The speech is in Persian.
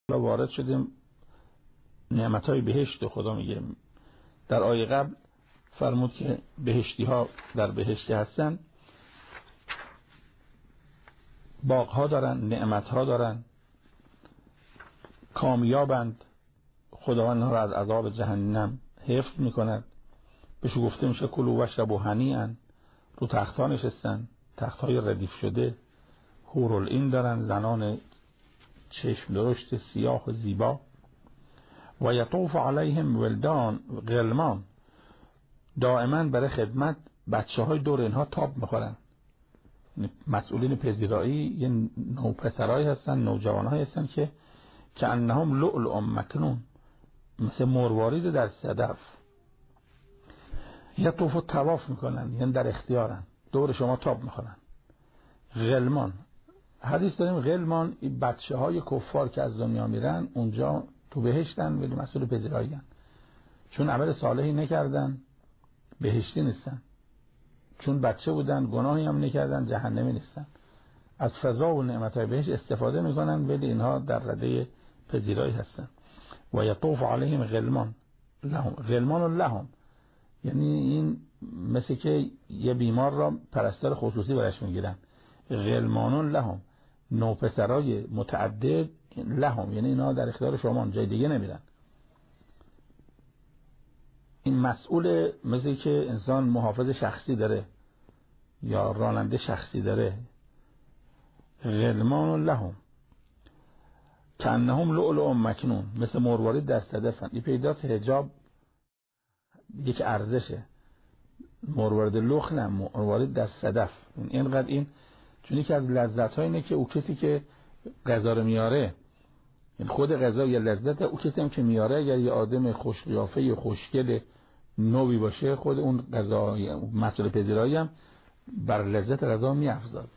وارد شدیم نعمتهای بهشت. خدا میگه در آیه قبل فرمود که بهشتی ها در بهشت هستن، باغ ها دارن، نعمت ها دارن، کامیابند، خداوند ها را از عذاب جهنم حفظ میکند. بهش گفته میشه کلوا واشربوا هنیئا، رو تخت ها نشستن، تخت های ردیف شده، حورالعین دارن، زنان چشم درشت سیاه و زیبا. و یطوف علیهم ولدان غلمان، دائما برای خدمت بچه های دور اینها تاب میخورن. مسئولین پذیرایی یه نوپسرایی هستن، نوجوانهایی هستن که انهم لؤلؤ مکنون، مثل مروارید در صدف. یطوف و طواف میکنن، یعنی در اختیارن، دور شما تاب میخورن. غلمان، حدیث داریم غلمان بچه های کفار که از دنیا میرن اونجا تو بهشتن ولی مسئول پذیرایی هن. چون عمل صالحی نکردن بهشتی نیستن، چون بچه بودن گناهی هم نکردن جهنمی نیستن. از فضا و نعمتهای بهشت استفاده میکنن ولی اینها در رده پذیرایی هستن. و یطوف علیهم غلمان لهم، غلمان لهم یعنی این مثل که یه بیمار را پرستار خصوصی برش میگیرن. غلمان لهم، نوپسرای متعدد لهم، یعنی اینا در اختیار شما، جای دیگه نمیرن. این مسئول، مثل که انسان محافظ شخصی داره یا راننده شخصی داره. غلمان لهم کانهم لؤلؤ مکنون، مثل مروارید در صدفن. این پیداست حجاب یک ارزشه، مروارید لخ نه، مروارید در صدف. اینقدر این چون یکی از لذت ها اینه که او کسی که غذا رو میاره، این خود غذا یه لذت، او کسی هم که میاره اگر یه آدم خوش قیافه یا خوشگل نوبی باشه، خود اون غذا مسئول پذیرایی هم بر لذت غذا میافزاد.